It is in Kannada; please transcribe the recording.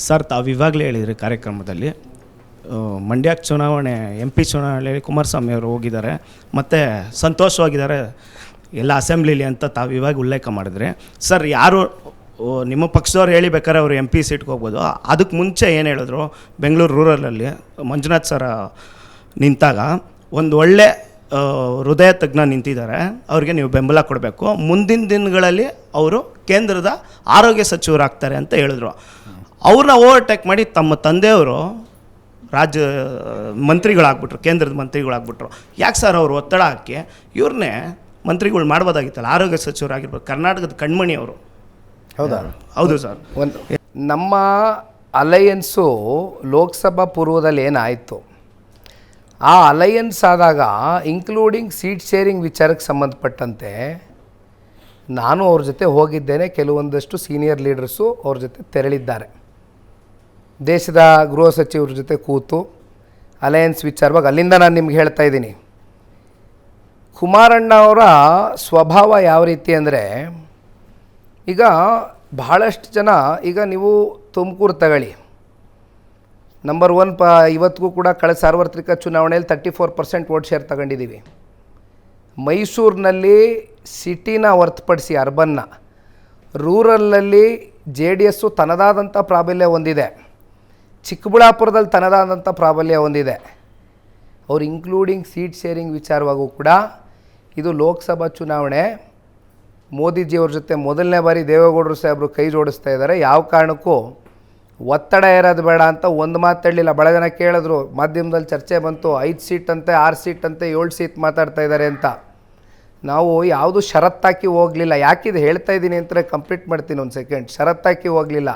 ಸರ್, ತಾವು ಇವಾಗಲೇ ಹೇಳಿದ್ರಿ ಕಾರ್ಯಕ್ರಮದಲ್ಲಿ ಮಂಡ್ಯಕ್ಕೆ ಚುನಾವಣೆ MP ಚುನಾವಣೆಯಲ್ಲಿ ಕುಮಾರಸ್ವಾಮಿ ಅವರು ಹೋಗಿದ್ದಾರೆ ಮತ್ತು ಸಂತೋಷವಾಗಿದ್ದಾರೆ ಎಲ್ಲ ಅಸೆಂಬ್ಲಿಲಿ ಅಂತ ತಾವು ಇವಾಗ ಉಲ್ಲೇಖ ಮಾಡಿದ್ರಿ. ಸರ್, ಯಾರು ನಿಮ್ಮ ಪಕ್ಷದವ್ರು ಹೇಳಿಬೇಕಾದ್ರೆ ಅವರು MP ಸೀಟ್ಗೆ ಹೋಗ್ಬೋದು. ಅದಕ್ಕೆ ಮುಂಚೆ ಏನು ಹೇಳಿದ್ರು, ಬೆಂಗಳೂರು ರೂರಲಲ್ಲಿ ಮಂಜುನಾಥ್ ಸರ ನಿಂತಾಗ ಒಂದು ಒಳ್ಳೆ ಹೃದಯ ತಜ್ಞ ನಿಂತಿದ್ದಾರೆ, ಅವ್ರಿಗೆ ನೀವು ಬೆಂಬಲ ಕೊಡಬೇಕು, ಮುಂದಿನ ದಿನಗಳಲ್ಲಿ ಅವರು ಕೇಂದ್ರದ ಆರೋಗ್ಯ ಸಚಿವರಾಗ್ತಾರೆ ಅಂತ ಹೇಳಿದ್ರು. ಅವ್ರನ್ನ ಓವರ್ಟೇಕ್ ಮಾಡಿ ತಮ್ಮ ತಂದೆಯವರು ರಾಜ್ಯ ಮಂತ್ರಿಗಳಾಗ್ಬಿಟ್ರು, ಕೇಂದ್ರದ ಮಂತ್ರಿಗಳಾಗ್ಬಿಟ್ರು. ಯಾಕೆ ಸರ್ ಅವರು ಒತ್ತಡ ಹಾಕಿ ಇವ್ರನ್ನೇ ಮಂತ್ರಿಗಳು ಮಾಡ್ಬೋದಾಗಿತ್ತಲ್ಲ, ಆರೋಗ್ಯ ಸಚಿವರಾಗಿರ್ಬೋದು, ಕರ್ನಾಟಕದ ಕಣ್ಮಣಿ ಅವರು. ಹೌದಾ? ಹೌದು ಸರ್. ನಮ್ಮ ಅಲಯನ್ಸು ಲೋಕಸಭಾ ಪೂರ್ವದಲ್ಲಿ ಏನಾಯಿತು, ಆ ಅಲಯನ್ಸ್ ಆದಾಗ ಇನ್ಕ್ಲೂಡಿಂಗ್ ಸೀಟ್ ಶೇರಿಂಗ್ ವಿಚಾರಕ್ಕೆ ಸಂಬಂಧಪಟ್ಟಂತೆ ನಾನು ಅವ್ರ ಜೊತೆ ಹೋಗಿದ್ದೇನೆ. ಕೆಲವೊಂದಷ್ಟು ಸೀನಿಯರ್ ಲೀಡರ್ಸು ಅವ್ರ ಜೊತೆ ತೆರಳಿದ್ದಾರೆ. ದೇಶದ ಗೃಹ ಸಚಿವರ ಜೊತೆ ಕೂತು ಅಲಯನ್ಸ್ ವಿಚಾರವಾಗಿ ಅಲ್ಲಿಂದ ನಾನು ನಿಮ್ಗೆ ಹೇಳ್ತಾ ಇದ್ದೀನಿ. ಕುಮಾರಣ್ಣ ಅವರ ಸ್ವಭಾವ ಯಾವ ರೀತಿ ಅಂದರೆ, ಈಗ ಬಹಳಷ್ಟು ಜನ, ಈಗ ನೀವು ತುಮಕೂರು ತಗೊಳ್ಳಿ, ನಂಬರ್ 1 ಇವತ್ತಿಗೂ ಕೂಡ ಕಳೆದ ಸಾರ್ವತ್ರಿಕ ಚುನಾವಣೆಯಲ್ಲಿ 34% ವೋಟ್ ಶೇರ್ ತಗೊಂಡಿದ್ದೀವಿ. ಮೈಸೂರಿನಲ್ಲಿ ಸಿಟಿನ ಹೊರತುಪಡಿಸಿ ಅರ್ಬನ್ನ, ರೂರಲಲ್ಲಿ JDS ತನ್ನದಾದಂಥ ಪ್ರಾಬಲ್ಯ ಹೊಂದಿದೆ, ಚಿಕ್ಕಬಳ್ಳಾಪುರದಲ್ಲಿ ತನ್ನದಾದಂಥ ಪ್ರಾಬಲ್ಯ ಹೊಂದಿದೆ. ಅವ್ರು ಇನ್ಕ್ಲೂಡಿಂಗ್ ಸೀಟ್ ಶೇರಿಂಗ್ ವಿಚಾರವಾಗೂ ಕೂಡ ಇದು ಲೋಕಸಭಾ ಚುನಾವಣೆ, ಮೋದಿಜಿಯವ್ರ ಜೊತೆ ಮೊದಲನೇ ಬಾರಿ ದೇವೇಗೌಡರು ಸಾಹೇಬರು ಕೈ ಜೋಡಿಸ್ತಾ ಇದ್ದಾರೆ. ಯಾವ ಕಾರಣಕ್ಕೂ ಒತ್ತಡ ಇರೋದು ಬೇಡ ಅಂತ ಒಂದು ಮಾತು ಹೇಳಲಿಲ್ಲ. ಭಾಳ ಜನ ಕೇಳಿದ್ರು, ಮಾಧ್ಯಮದಲ್ಲಿ ಚರ್ಚೆ ಬಂತು, 5 ಸೀಟ್ ಅಂತೆ, 6 ಸೀಟ್ ಅಂತೆ, 7 ಸೀಟ್ ಮಾತಾಡ್ತಾ ಇದ್ದಾರೆ ಅಂತ. ನಾವು ಯಾವುದು ಷರತ್ತಾಕಿ ಹೋಗಲಿಲ್ಲ. ಯಾಕಿದು ಹೇಳ್ತಾ ಇದ್ದೀನಿ ಅಂತ ಕಂಪ್ಲೀಟ್ ಮಾಡ್ತೀನಿ, ಒಂದು ಸೆಕೆಂಡ್. ಷರತ್ತಾಕಿ ಹೋಗಲಿಲ್ಲ.